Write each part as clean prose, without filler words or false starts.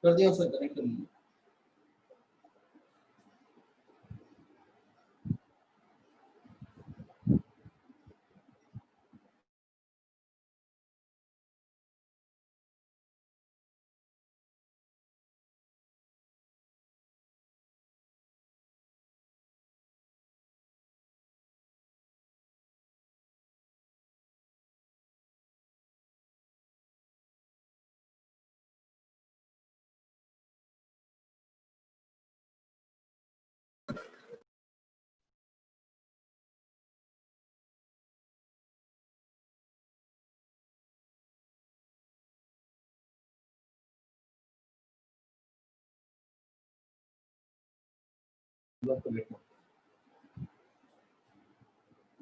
कर दिया उसे कनेक्ट कर लिया।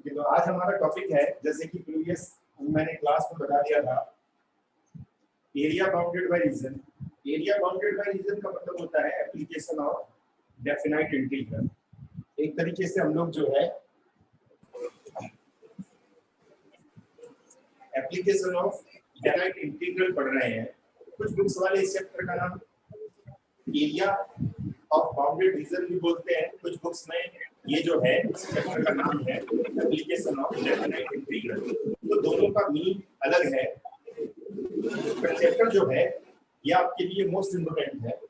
तो आज हमारा टॉपिक है, जैसे कि प्रीवियस मैंने क्लास में बता दिया था, area bounded by region. Area bounded by region का मतलब होता है एप्लीकेशन ऑफ डेफिनाइट इंटीग्रल। एक तरीके से हम लोग जो है एप्लीकेशन ऑफ डेफिनाइट इंटीग्रल पढ़ रहे हैं। कुछ बुक्स वाले इस चैप्टर का नाम एरिया ऑफ बाउंडेड रीजन भी बोलते हैं, कुछ बुक्स में ये जो है इस चैप्टर का नाम है एप्लीकेशन ऑफ डेफिनाइट इंटीग्रल। तो दोनों का मीनिंग अलग है, पर चैप्टर जो है ये आपके लिए मोस्ट इम्पोर्टेंट है।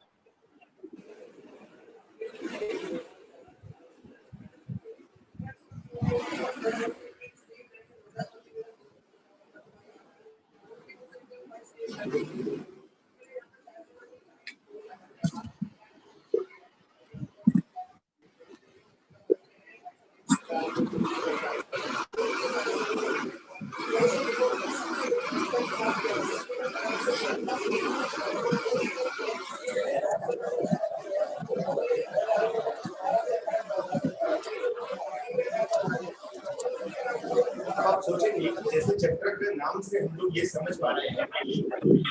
आप सोचेंगे जैसे चैप्टर के नाम से हम लोग ये समझ पा रहे हैं कि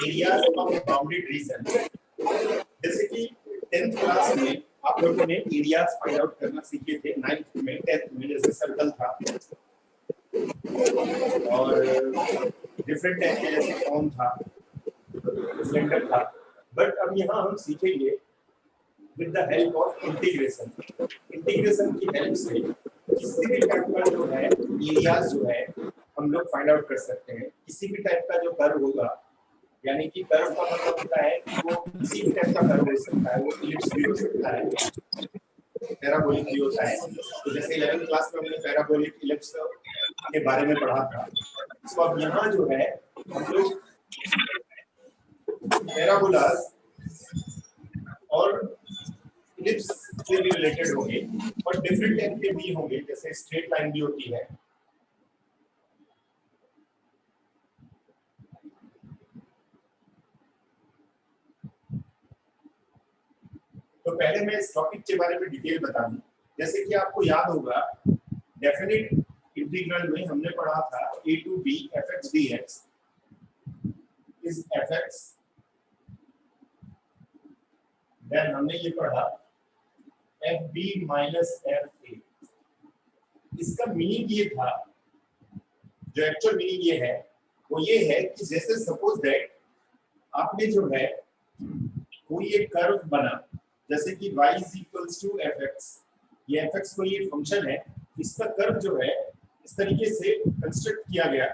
एरियाज ऑफ बाउंडेड रीजन, जैसे कि 10th क्लास में आप लोगों ने एरियाज फाइंड आउट करना सीखे थे। 9th में 10th में जैसे सर्कल था और डिफरेंट टाइप के जैसे कॉन था, सिलेंडर था। बट अब यहाँ हम सीखेंगे with the help of integration. Integration की हेल्प से किसी भी टाइप का जो है एरियाज जो है हम लोग फाइंड आउट कर सकते हैं। किसी भी टाइप का जो कर्व होगा, यानी कि कर्व का मतलब होता है कि वो किसी भी टाइप का कर्व हो सकता है, वो इलिप्स भी हो सकता है, पैराबोलिक भी होता है। तो जैसे 11th क्लास में हमने पैराबोलिक इलिप्स के बारे में पढ़ा था। तो अब यहाँ जो है हम लोग पैराबोलास और इलिप्स से भी रिलेटेड होंगे और डिफरेंट टाइप के भी होंगे, जैसे स्ट्रेट लाइन भी होती है। तो पहले मैं इस टॉपिक के बारे में डिटेल बता दूं। जैसे कि आपको याद होगा डेफिनिट इंटीग्रल में हमने पढ़ा था a to b fx dx is fx, then हमने ये पढ़ा fb minus fa। इसका मीनिंग ये था, जो एक्चुअल मीनिंग ये है वो ये है कि जैसे सपोज दैट आपने जो है कोई एक कर्व बना, जैसे कि y is equals to fx, ये fx कोई एक फंक्शन है, इसका कर्व जो है इस तरीके से कंस्ट्रक्ट किया गया।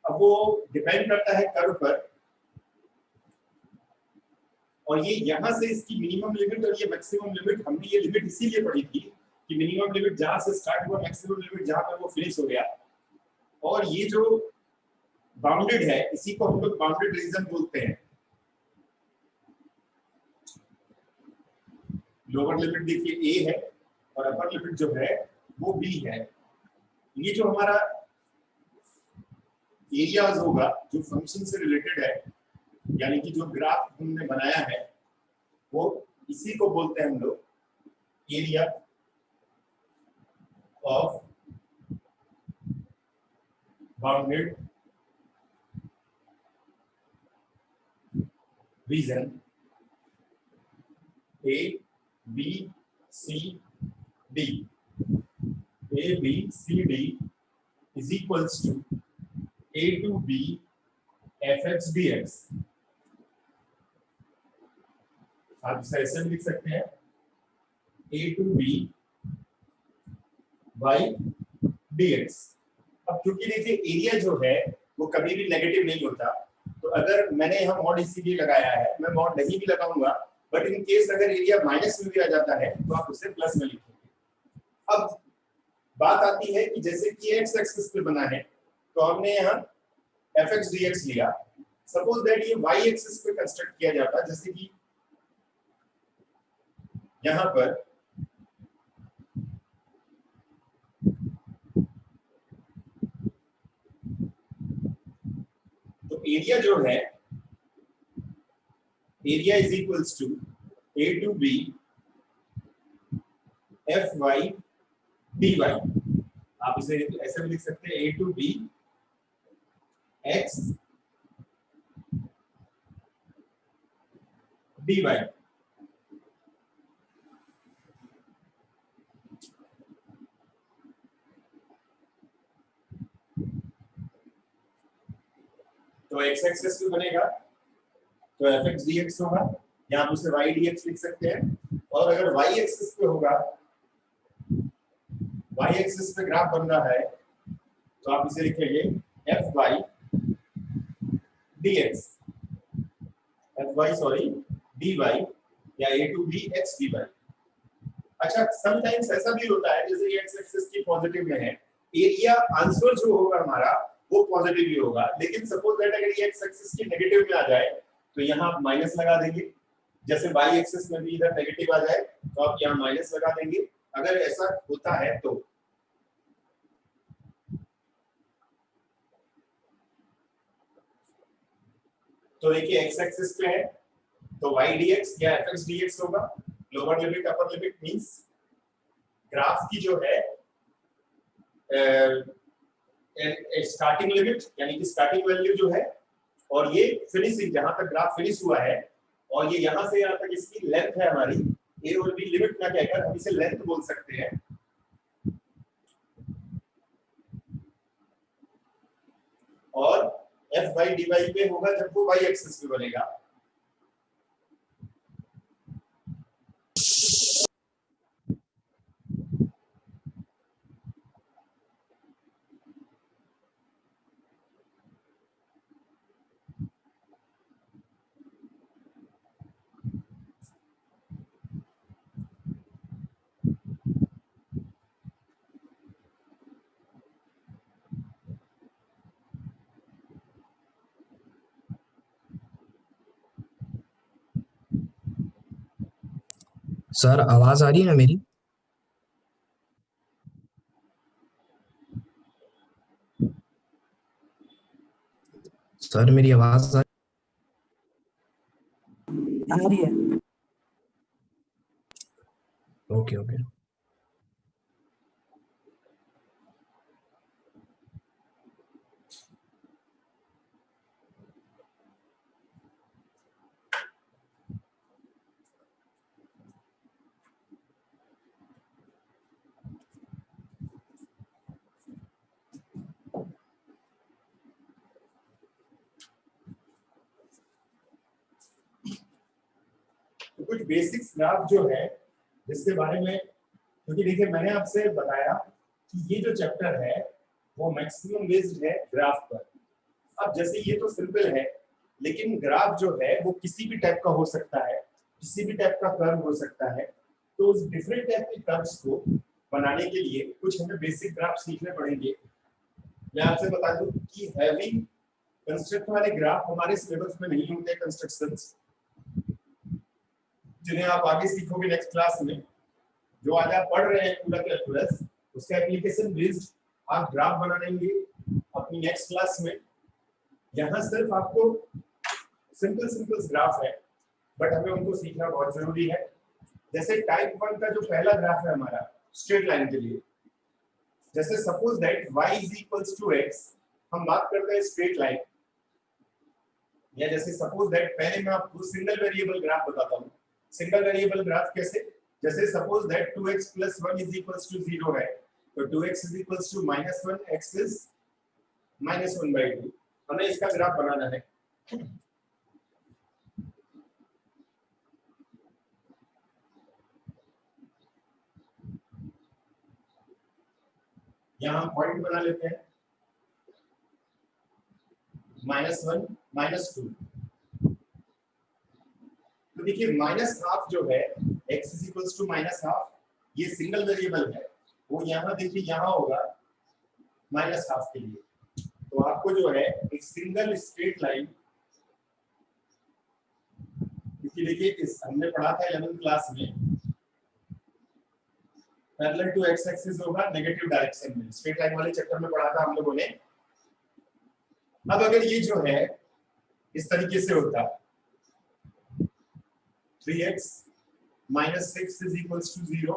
अब वो डिपेंड करता है कर्व पर, और ये यहाँ से इसकी मिनिमम लिमिट और ये मैक्सिमम लिमिट, हमने ये लिमिट इसीलिए पढ़ी थी कि मिनिमम लिमिट जहाँ से स्टार्ट हुआ, मैक्सिमम लिमिट जहाँ पे वो फिनिश हो गया। और ये जो बाउंडेड है इसी को हम लोग बाउंडेड रीजन बोलते हैं। लोअर लिमिट देखिए a है और अपर लिमिट जो है वो b है। ये जो हमारा एरियाज होगा जो फंक्शन से रिलेटेड है, यानी कि जो ग्राफ हमने बनाया है, वो इसी को बोलते हैं हम लोग area of bounded reason a b c d। a b c d is equals to a to b fx dx। आप इसे ऐसे भी लिख सकते हैं a to b y dx। अब क्योंकि देखिए एरिया जो है वो कभी भी नेगेटिव नहीं होता, तो अगर मैंने यहाँ मॉड इसीलिए लगाया है, मैं मॉड नहीं भी लगाऊंगा, बट इन केस अगर एरिया माइनस में भी आ जाता है तो आप उसे प्लस में लिखेंगे। अब बात आती है कि जैसे कि एक्स एक्सिस पे बना है तो हमने यहाँ fx dx लिया। सपोज दैट ये y एक्सिस पे कंस्ट्रक्ट किया जाता, जैसे कि यहाँ पर तो एरिया जो है, area is equals to a to b fy dy। आप इसे ऐसे भी लिख सकते हैं a to b x dy। तो x एक्सिस पे बनेगा तो fx dx होगा, या आप उसे y dx लिख सकते हैं। और अगर y एक्सिस पे होगा, y एक्सिस पे ग्राफ बन रहा है तो आप इसे लिखेंगे fy dx, fy sorry dy, या a to b x dy। अच्छा, समटाइम्स ऐसा भी होता है जैसे ये x एक्सिस की पॉजिटिव में है, एरिया आंसर जो होगा हमारा वो पॉजिटिव ही होगा, लेकिन सपोज दैट अगर ये x एक्सिस की नेगेटिव में आ जाए तो यहाँ आप माइनस लगा देंगे। जैसे y एक्सिस में भी इधर नेगेटिव आ जाए तो आप यहाँ माइनस लगा देंगे, अगर ऐसा होता है तो। तो देखिए x एक्सिस पे है तो y dx या fx dx होगा। Lower limit upper limit means graph की जो है स्टार्टिंग लिमिट, यानी कि स्टार्टिंग वैल्यू जो है, और ये फिनिशिंग जहां तक ग्राफ फिनिश हुआ है, और ये यहां से यहां तक इसकी लेंथ है हमारी। ए और बी लिमिट ना कहकर हम इसे लेंथ बोल सकते हैं। और एफ बाई डी वाई पे होगा जब वो वाई एक्सिस पे बनेगा। सर आवाज आ रही है ना मेरी? सर मेरी आवाज आ रही है? Okay okay. तो कुछ बेसिक्स ग्राफ जो है जिसके बारे में, क्योंकि देखिए मैंने आपसे बताया कि ये जो चैप्टर है वो मैक्सिमम बेस्ड है ग्राफ पर। अब जैसे ये तो सिंपल है, लेकिन ग्राफ जो है वो किसी भी टाइप का हो सकता है, किसी भी टाइप का कर्व हो सकता है। तो उस डिफरेंट टाइप के कर्व्स को बनाने के लिए कुछ हमें बेसिक ग्राफ सीखने पड़ेंगे। मैं आपसे बता दूं कि हैवी कंस्ट्रक्ट वाले ग्राफ हमारे सिलेबस में नहीं होते कंस्ट्रक्शंस, जिन्हें आप आगे सीखोगे नेक्स्ट क्लास में। जो आज आप पढ़ रहे हैं पूरा कैलकुलस, उसका एप्लीकेशन बेस्ड आप ग्राफ बनाएंगे अपनी नेक्स्ट क्लास में। यहाँ सिर्फ आपको सिंपल ग्राफ है, बट हमें उनको सीखना बहुत जरूरी है। जैसे टाइप 1 का जो पहला ग्राफ है हमारा स्ट्रेट लाइन के लिए, जैसे suppose that y is equals to x, हम बात करते हैं स्ट्रेट लाइन। या जैसे सपोज दैट, पहले मैं आपको सिंगल वेरिएबल ग्राफ बताता हूँ। सिंगल वेरिएबल ग्राफ कैसे? जैसे suppose that 2x + 1 is equals to 0 है, तो 2x is equals to -1, x is -1/2। हमें इसका ग्राफ बनाना है। यहाँ हम पॉइंट बना लेते हैं -1 -2। तो देखिए -12 जो है x इज टू -12, ये सिंगल वेरिएबल है, वो यहाँ देखिए यहाँ होगा -12 के लिए। तो आपको जो है एक सिंगल स्ट्रेट लाइन, क्योंकि देखिए इस हमने पढ़ा था 11th क्लास में, पैरेलल टू x एक्सिस होगा नेगेटिव डायरेक्शन में, स्ट्रेट लाइन वाले चैप्टर में पढ़ा था हम लोगों ने। अब अगर ये जो है इस तरीके से होता 3x minus 6 is equals to 0,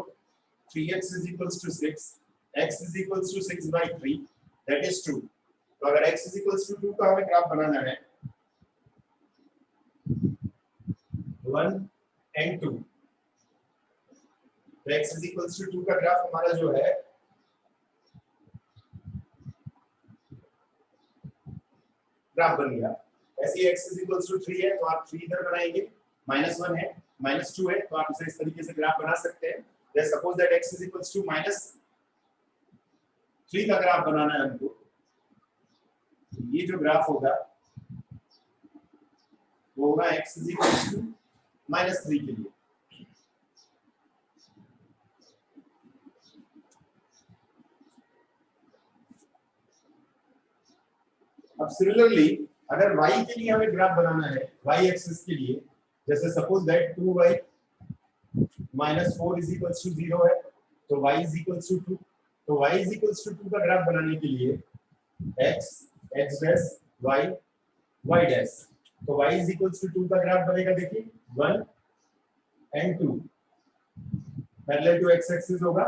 3x is equals to 6, x is equals to 6 by 3, that is 2। तो अगर x is equals to 2 का हमें ग्राफ बनाना है 1 and 2, तो x is equals to 2 का ग्राफ हमारा जो है ग्राफ बन गया। ऐसे ही x is equals to 3 है तो आप 3 इधर बनाएंगे, -1 है, -2 है, तो आप इसे इस तरीके से ग्राफ बना सकते हैं। जैसे suppose that x is equals to -3 का ग्राफ बनाना है हमको, ये जो ग्राफ होगा वो होगा x is equals to -3 के लिए। अब सिमिलरली अगर y के लिए हमें ग्राफ बनाना है, y एक्सिस के लिए, जैसे suppose that 2y -4 is equals to 0 है, तो y इज इक्वल्स टू 2। तो y इज इक्वल्स टू 2 का ग्राफ बनाने के लिए x x dash y y dash, तो y इज इक्वल्स टू 2 का ग्राफ बनेगा देखिए 1 and 2 parallel to x axis होगा,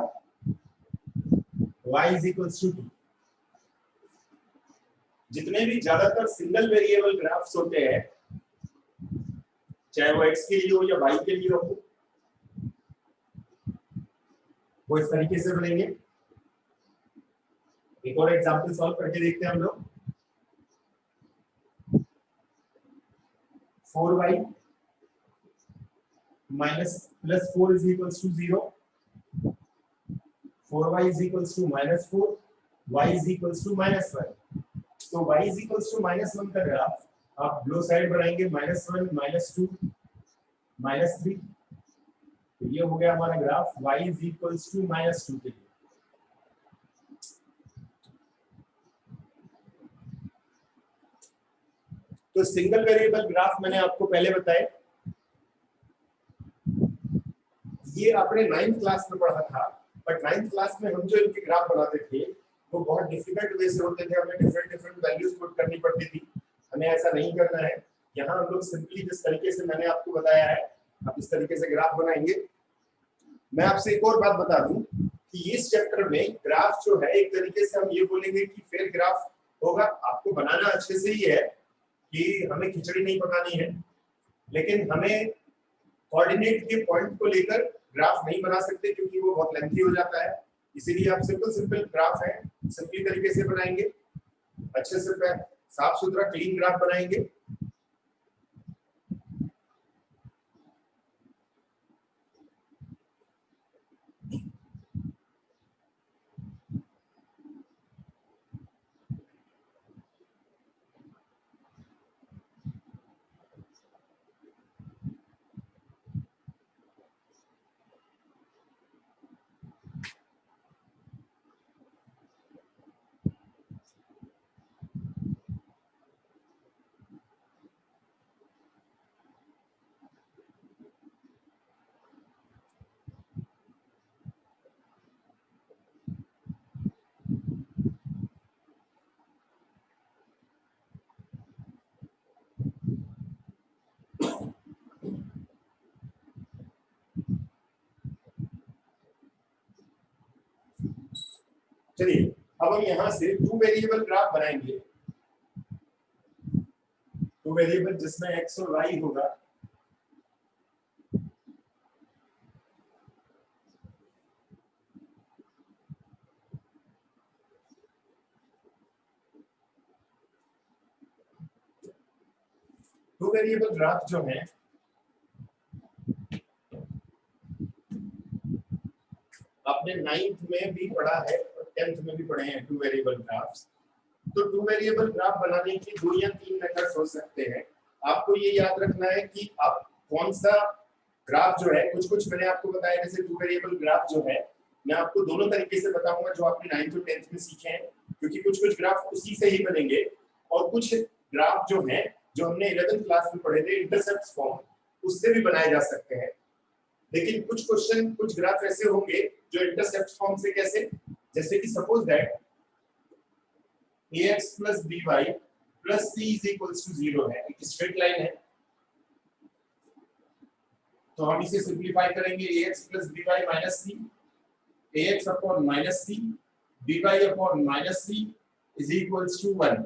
y इज इक्वल्स टू 2। जितने भी ज्यादातर सिंगल वेरिएबल ग्राफ्स होते हैं, चाहे वो x के लिए हो या y के लिए हो, वो इस तरीके से बनेंगे। एक और एग्जांपल सॉल्व करके देखते हैं हम लोग। 4y plus 4 is equals to 0, 4y is equals to -4, y is equals to -1। तो y इज इक्वल्स टू -1 का ग्राफ आप ब्लो साइड बनाएंगे -1 -2 -3, तो ये हो गया हमारा graph y is equals to -2 के लिए। तो सिंगल वेरिएबल ग्राफ मैंने आपको पहले बताया, ये आपने 9th क्लास में पढ़ा था, बट 9th क्लास में हम जो इनके ग्राफ बनाते थे वो बहुत डिफिकल्ट वे से होते थे, हमें डिफरेंट वैल्यूज पुट करनी पड़ती थी। हमें ऐसा नहीं करना है, यहाँ हम लोग सिंपली जिस तरीके से मैंने आपको बताया है आप इस तरीके से ग्राफ बनाएंगे। मैं आपसे एक और बात बता दूं कि इस चैप्टर में ग्राफ जो है एक तरीके से हम ये बोलेंगे कि फेयर ग्राफ होगा। आपको बनाना अच्छे से ही है कि हमें खिचड़ी नहीं पकानी है, लेकिन हमें कोऑर्डिनेट के पॉइंट को लेकर ग्राफ नहीं बना सकते क्योंकि वो बहुत लेंथी हो जाता है। इसीलिए आप सिंपल ग्राफ है सिंपली तरीके से बनाएंगे, अच्छे से साफ सुथरा क्लीन ग्राफ बनाएंगे। चलिए अब हम यहाँ से 2 वेरिएबल ग्राफ बनाएंगे, 2 वेरिएबल जिसमें x और y होगा। टू वेरिएबल ग्राफ जो है आपने 9th में भी पढ़ा है और 10th में भी पढ़े हैं टू वेरिएबल ग्राफ्स। तो टू वेरिएबल ग्राफ बनाने के 2 या 3 मेथड्स हो सकते हैं। आपको ये याद रखना है कि आप कौन सा ग्राफ जो है, कुछ मैंने आपको बताया, जैसे टू वेरिएबल ग्राफ जो है मैं आपको दोनों तरीके से बताऊंगा जो आपने 9th और 10th में सीखे हैं, क्योंकि कुछ ग्राफ उसी से ही बनेंगे, और कुछ ग्राफ जो है जो हमने 11th क्लास में पढ़े थे इंटरसेप्ट फॉर्म, उससे भी बनाए जा सकते हैं। लेकिन कुछ क्वेश्चन, कुछ ग्राफ ऐसे होंगे जो इंटरसेप्ट फॉर्म से कैसे, जैसे कि suppose that ax plus by plus c is equals to 0 है, एक स्ट्रेट लाइन है, तो हम इसे सिंपलीफाई करेंगे ax plus by minus c, ax upon minus c, by upon minus c is equals to 1,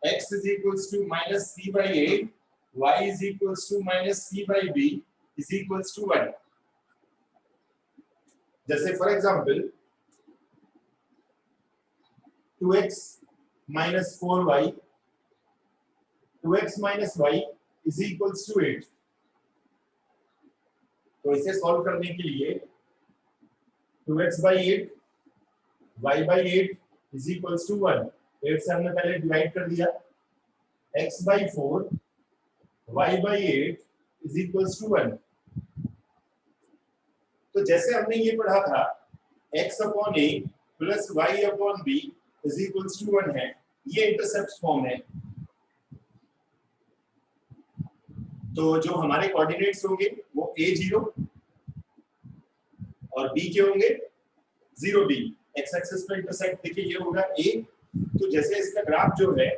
x is equals to minus c by 8, y is equals to minus c by b is equals to 1। जैसे for example 2x minus 4y, 2x minus y is equals to 8। तो इसे solve करने के लिए 2x by 8, y by 8 is equals to 1, 8 से हमने पहले divide कर दिया, x by 4, y by 8 is equals to 1। तो जैसे हमने ये पढ़ा था x upon a plus y upon b is equals to 1 है, ये इंटरसेप्ट फॉर्म है। तो जो हमारे कोऑर्डिनेट्स होंगे वो a0 और b के होंगे 0b, x एक्सिस पे इंटरसेक्ट देखिए ये होगा a। तो जैसे इसका ग्राफ जो है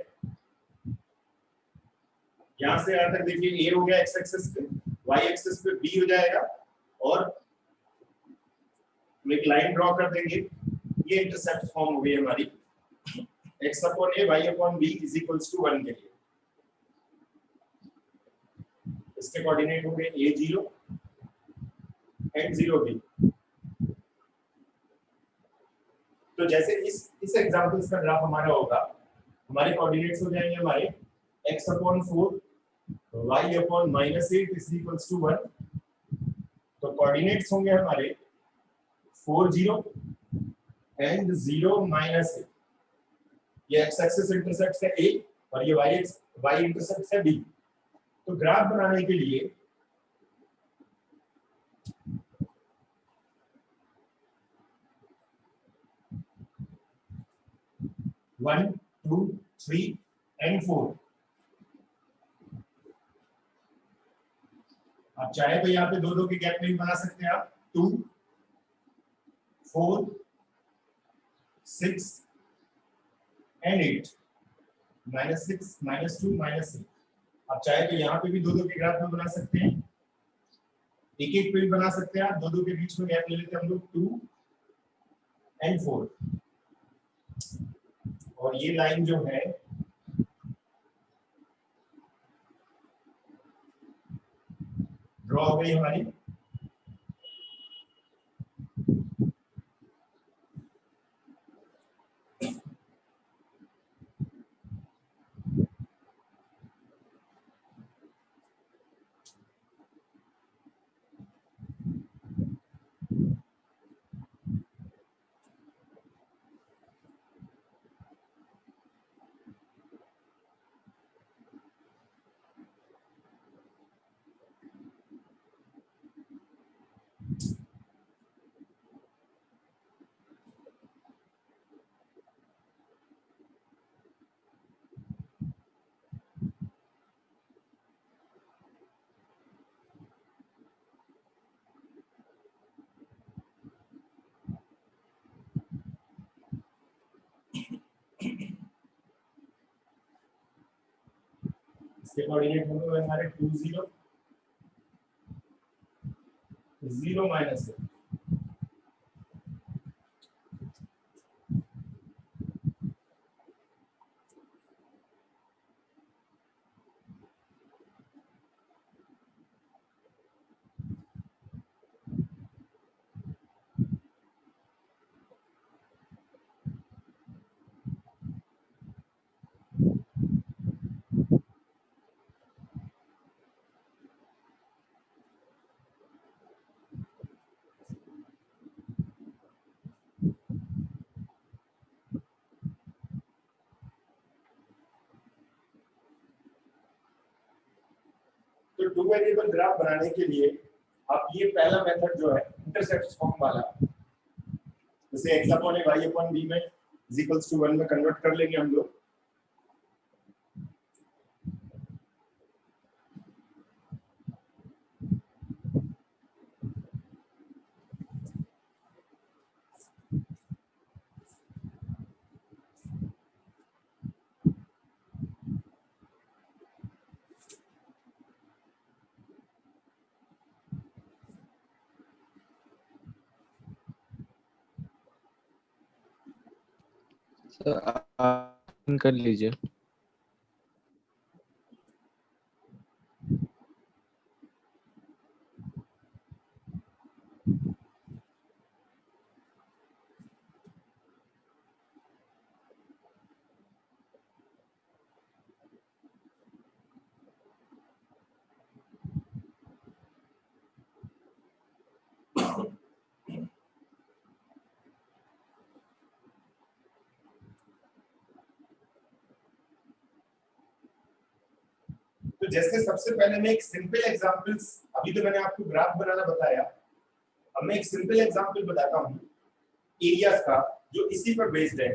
यहां से यहां तक देखिए a हो गया x एक्सिस पे, y एक्सिस पे b हो जाएगा, और हम एक लाइन ड्रॉ कर देंगे, ये इंटरसेप्ट फॉर्म हो गई हमारी x upon a, y upon b is equals to 1 के लिए। इसके कोऑर्डिनेट होंगे a0 and 0b। तो जैसे इस एग्जांपल्स का ग्राफ हमारा होगा, हमारे कोऑर्डिनेट्स हो जाएंगे हमारे x upon 4, y upon minus 8 is equals to 1। तो कोऑर्डिनेट्स होंगे हमारे 4 0 and 0 minus 8। ये x एक्सिस इंटरसेप्ट है a और ये y इंटरसेप्ट है b। तो ग्राफ बनाने के लिए वन, टू, थ्री एंड 4, आप चाहे तो यहाँ पे दो के गैप में भी बना सकते हैं आप, 2, 4, 6 एंड 8, -6, -2, -8। आप चाहे तो यहाँ पे भी दो के ग्राफ में बना सकते हैं, एक पे भी बना सकते हैं आप, दो के बीच में गैप ले लेते हैं हम लोग 2 एंड 4। और ये लाइन जो है ड्रॉ हो गई हमारी। इसके कोऑर्डिनेट होंगे हमारे 2 0 0 -8। तो टू वेरिएबल ग्राफ बनाने के लिए आप ये पहला मेथड जो है इंटरसेप्ट फॉर्म वाला, जैसे x upon a y upon b में इज इक्वल्स टू 1 में कन्वर्ट कर लेंगे हम लोग। सर आप कर लीजिए। तो जैसे सबसे पहले मैं एक सिंपल एग्जांपल्स, अभी तो मैंने आपको ग्राफ बनाना बताया, अब मैं एक सिंपल एग्जांपल बताता हूँ एरियाज का जो इसी पर बेस्ड है।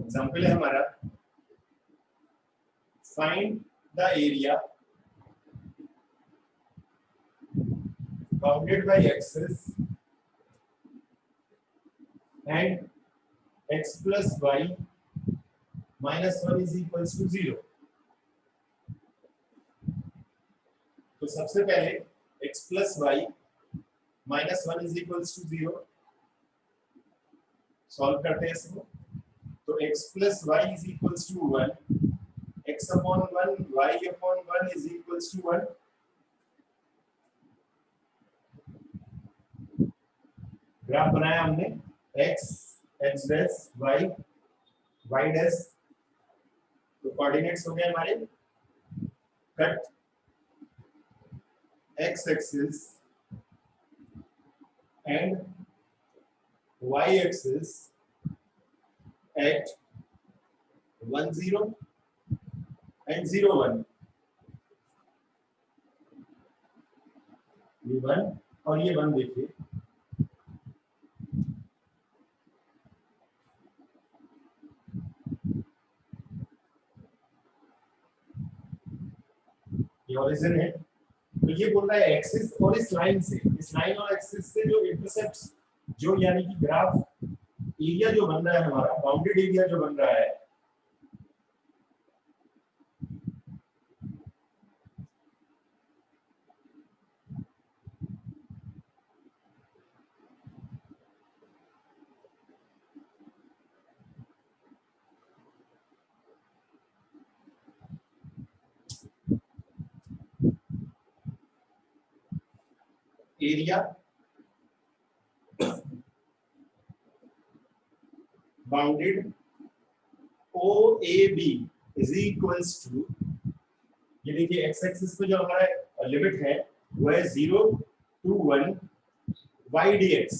एग्जांपल है हमारा find the area bounded bye access and x plus y minus 1 is equals to 0। तो सबसे पहले x plus y minus 1 is equals to 0 solve करते हैं इसको। तो x plus y is equals to 1, x upon 1 y upon 1 is equals to 1। Graph बनाया हमने x x dash y y dash, तो कोऑर्डिनेट्स हो गए हमारे cut x axis and y axis at 1 0 and 0 1, ये 1 और ये 1 देखिए, ये ओरिजिन है। तो ये बोल रहा है एक्सिस और इस लाइन से, इस लाइन और एक्सिस से जो इंटरसेप्ट्स, जो यानी कि ग्राफ एरिया जो बन रहा है हमारा, बाउंडेड एरिया जो बन रहा है, area bounded OAB is equals to, ये देखिए एक्स एक्सिस पे जो हमारा लिमिट है वो है 0 to 1 y dx।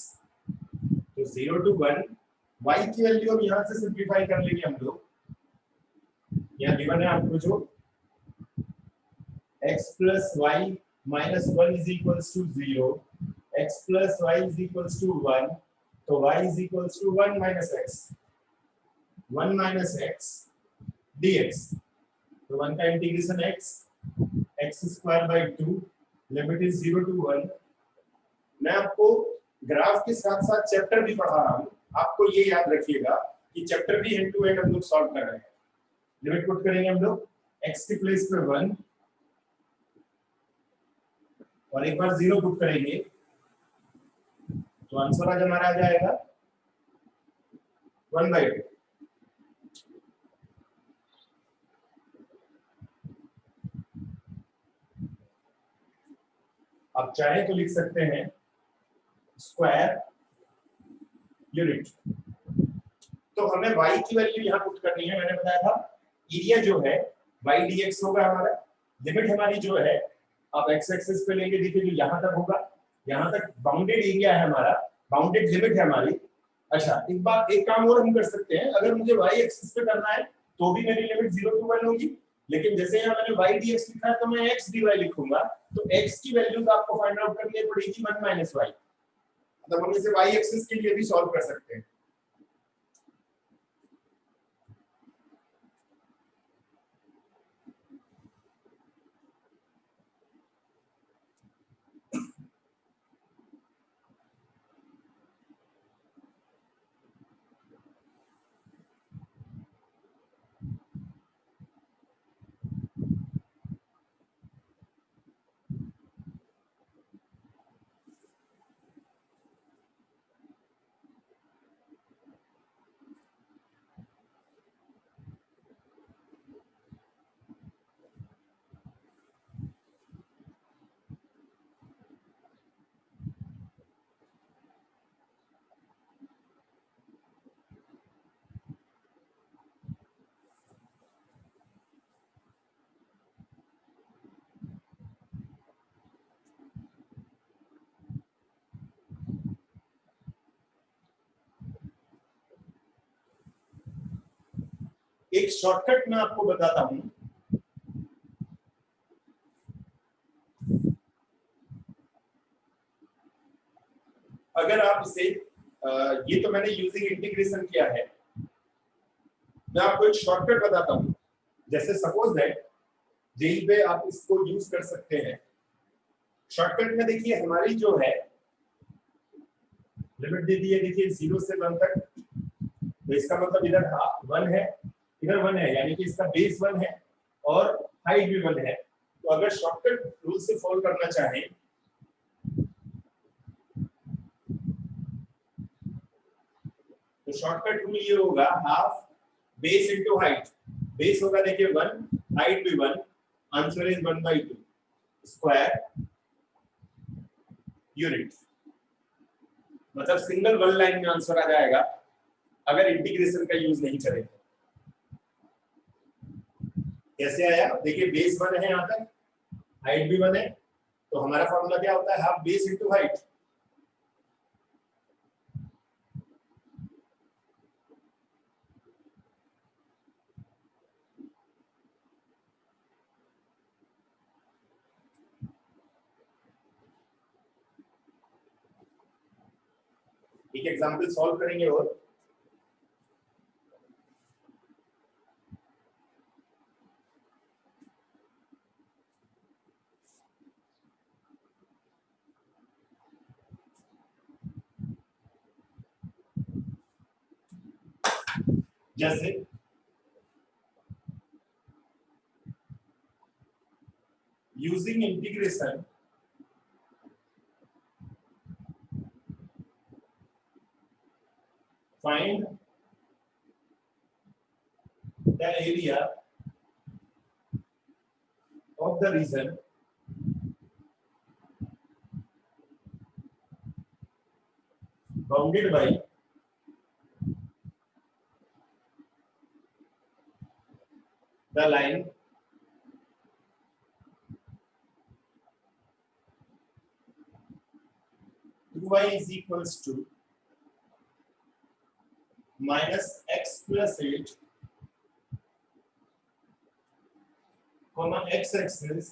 तो 0 to 1 y की वैल्यू हम यहां से सिंपलीफाई कर लेंगे हम लोग। यहां गिवन है आपको जो x plus y minus 1 is equals to 0, x plus y is equals to 1, तो y is equals to 1 minus x, 1 minus x dx। तो 1 का integration x square by 2, limit is 0 to 1। मैं आपको ग्राफ के साथ साथ चैप्टर भी पढ़ा रहा हूँ, आपको ये याद रखिएगा कि चैप्टर भी एंड टू एंड हम लोग सॉल्व कर रहे हैं। लिमिट पुट करेंगे हम लोग x के प्लेस पे 1 और एक बार 0 पुट करेंगे तो आंसर आज हमारा आ जाएगा 1/2। आप चाहे तो लिख सकते हैं स्क्वायर यूनिट। तो हमें y की वैल्यू यहां पुट करनी है। मैंने बताया था एरिया जो है y dx होगा हमारा। लिमिट हमारी जो है आप x एक्सिस पे लेंगे, देखिए जो यहाँ तक होगा, यहाँ तक बाउंडेड एरिया है हमारा, बाउंडेड लिमिट है हमारी। अच्छा एक काम और हम कर सकते हैं, अगर मुझे y एक्सिस पे करना है तो भी मेरी लिमिट 0 to 1 होगी, लेकिन जैसे यहाँ मैंने y dx लिखा है तो मैं x dy लिखूंगा, तो x की वैल्यूज आपको फाइंड आउट करनी पड़ेगी 1 - y। मतलब हम इसे y एक्सिस के लिए भी सॉल्व कर सकते हैं। एक शॉर्टकट मैं आपको बताता हूं। अगर आप इसे ये तो मैंने यूजिंग इंटीग्रेशन किया है, मैं आपको एक शॉर्टकट बताता हूं। जैसे सपोज दैट जेई पे आप इसको यूज कर सकते हैं। शॉर्टकट में देखिए हमारी जो है लिमिट दे दी है, देखिए 0 से 1 तक, तो इसका मतलब इधर 1 है, इधर 1 है, यानी कि इसका बेस 1 है और हाइट भी 1 है। तो अगर शॉर्टकट रूल से फॉलो करना चाहें तो शॉर्टकट रूल ये होगा half base into height. Base होगा देखिए 1, हाइट भी 1, आंसर इज 1/2 स्क्वायर यूनिट। मतलब सिंगल वन लाइन में आंसर आ जाएगा अगर इंटीग्रेशन का यूज नहीं करें। कैसे आया देखिए, बेस 1 है यहां तक, हाइट भी 1 है, तो हमारा फॉर्मूला क्या होता है, हाफ बेस इनटू हाइट। एक एग्जांपल सॉल्व करेंगे और जैसे using integration find the area of the region bounded by the line y is equals to minus x plus 8 comma x axis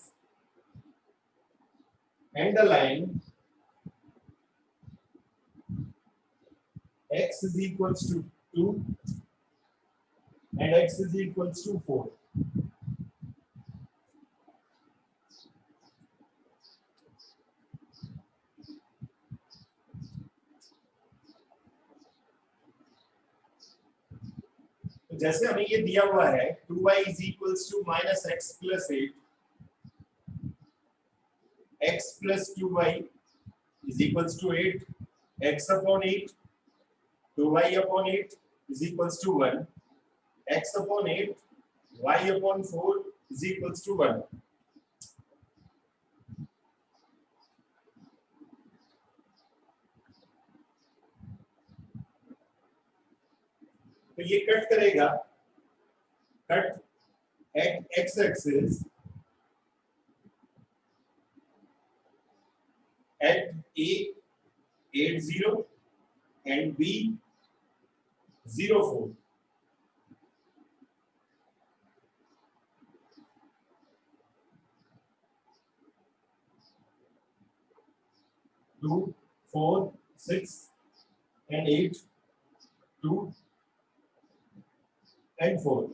and the line x is equals to 2 and x is equals to 4. तो जैसे हमें ये दिया हुआ है 2y is equals to minus x plus 8, x plus 2y is equals to 8, x upon 8, 2y upon 8 is equals to 1, x upon 8, y upon 4 is equals to 1. तो ये cut करेगा, cut at x-axis at A 80 and B 04. Two, 4, 6, and 8, 2, and 4.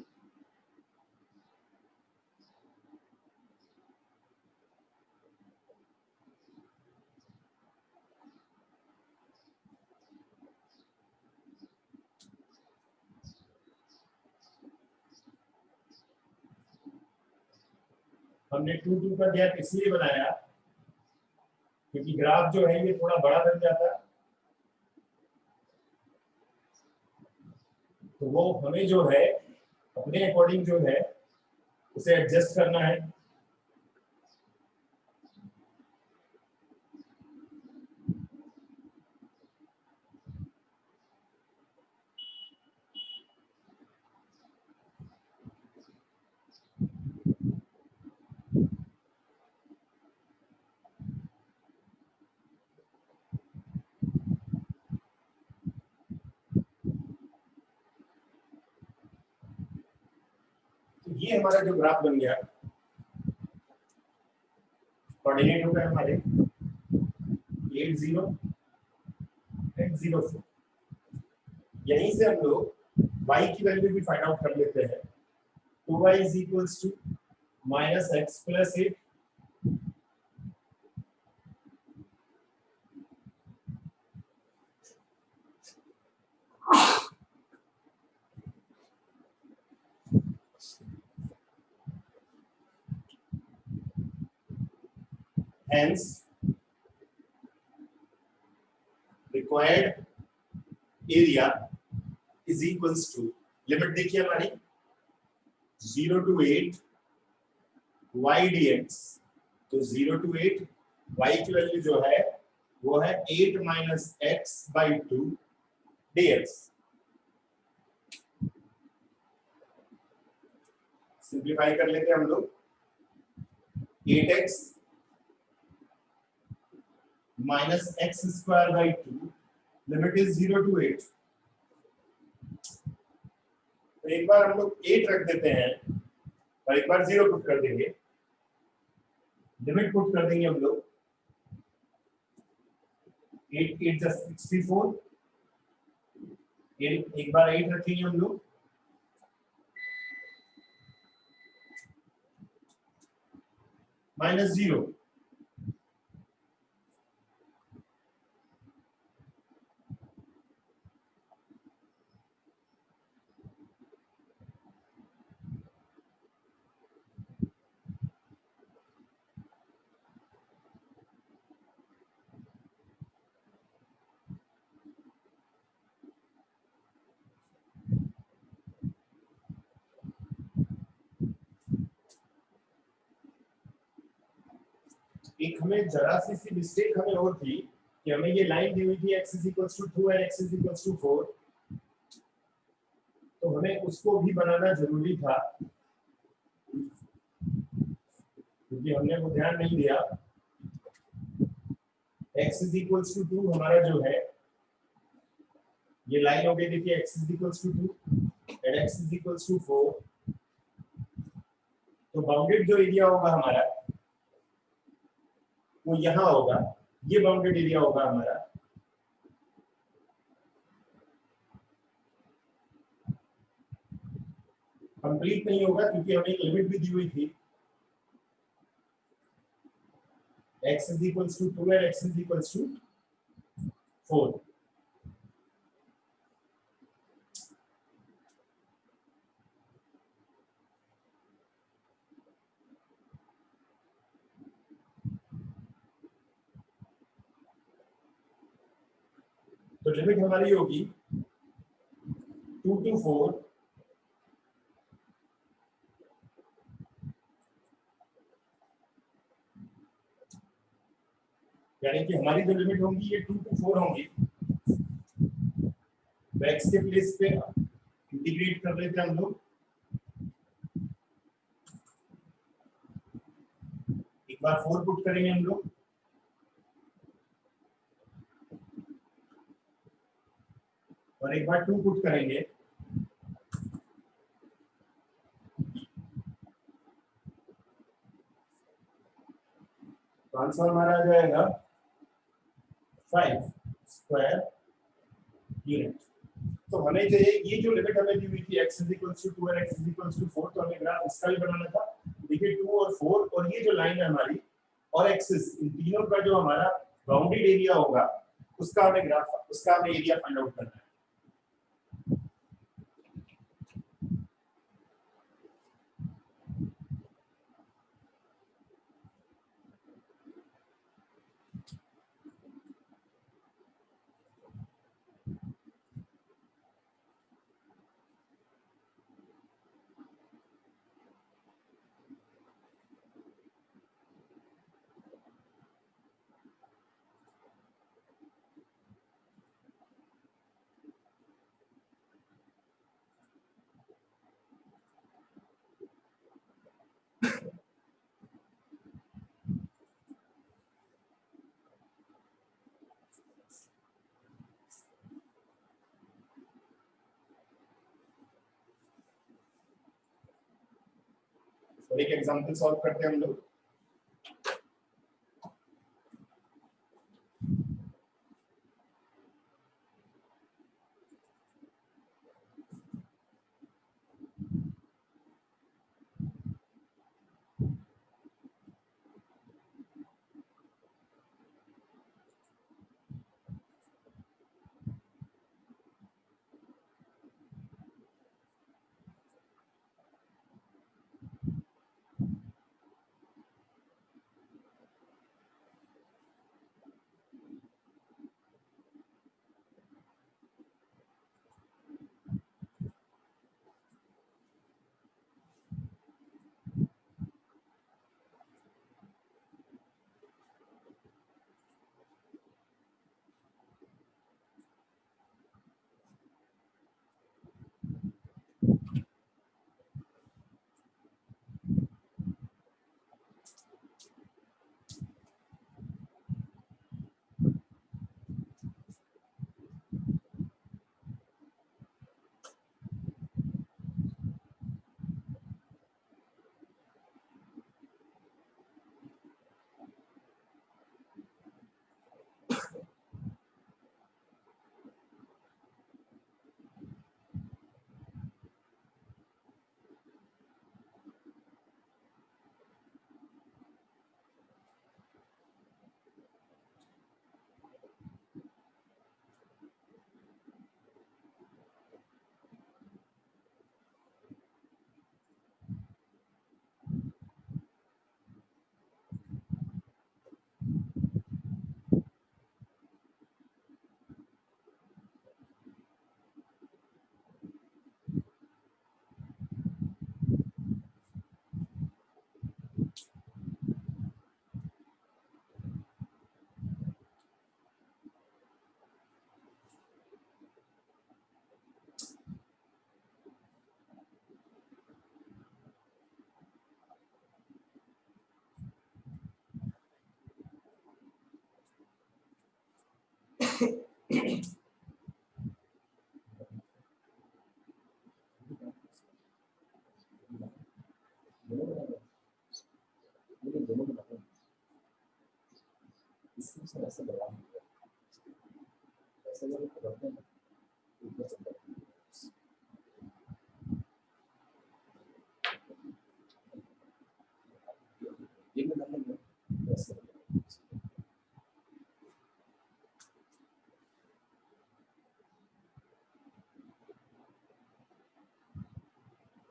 हमने 2, 2 का gap इसलिए बनाया क्योंकि graph जो है ये थोड़ा बड़ा बन जाता है, तो वो हमें जो है अपने अकॉर्डिंग जो है उसे एडजस्ट करना है। तो ये हमारा जो ग्राफ बन गया, कोऑर्डिनेट हो गए हमारे 80 and 04। यहीं से हम लोग y की वैल्यू भी फाइंड आउट कर लेते हैं। 2y is equals to minus x plus 8। Hence, required area is equals to, limit देखिए हमारी 0 to 8 y dx। तो 0 to 8 y की वैल्यू जो है वो है 8 minus x by 2 dx। Simplify कर लेते हैं हम लोग। 8x minus x square by 2, limit is 0 to 8। तो एक बार हम लोग 8 रख देते हैं और एक बार 0 पुट कर देंगे। लिमिट पुट कर देंगे हम लोग। 8 8 just 64। एक बार 8 रखेंगे हम लोग। माइनस 0। एक हमें जरा सी मिस्टेक हमें और थी कि हमें ये लाइन दी हुई थी x is equals to 2 and x is equals to 4। तो हमें उसको भी बनाना जरूरी था क्योंकि हमने वो ध्यान नहीं दिया। x is equals to 2 हमारा जो है ये लाइन हो गई, देखिए x is equals to 2 and x is equals to 4। तो बाउंडेड जो एरिया होगा हमारा वो यहां होगा, ये बाउंडेड एरिया होगा हमारा। कंप्लीट नहीं होगा क्योंकि हमें एक लिमिट भी दी हुई थी x is equals to 2 and x is equals to 4। तो लिमिट हमारी होगी 2 to 4 यानी कि हमारी जो लिमिट होंगी ये 2 to 4 होंगी। तो x के प्लेस पे इंटीग्रेट कर लेते हैं हम लोग। बार 4 पुट करेंगे हम लोग, और एक बार 2 पुट करेंगे। तो आंसर हमारा आ जाएगा 5 स्क्वायर यूनिट। तो हमें चाहिए ये जो लिमिट हमें दी हुई थी x = 2 और x = 4, तो हमें ग्राफ इसका भी बनाना था। देखिए 2 और 4 और ये जो लाइन है हमारी और एक्सिस, इन तीनों का जो हमारा बाउंडेड एरिया होगा उसका हमें एरिया फाइंड आउट करना है। और एक एग्जांपल सॉल्व करते हैं हम लोग।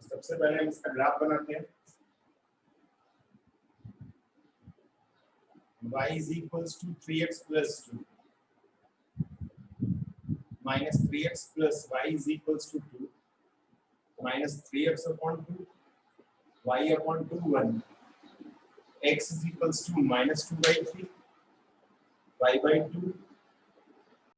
सबसे पहले हम इसका ग्राफ बनाते हैं। y is equals to 3x plus 2 minus 3x plus y is equals to 2 minus 3x upon 2 y upon 2 1 x is equals to minus 2 by 3 y by 2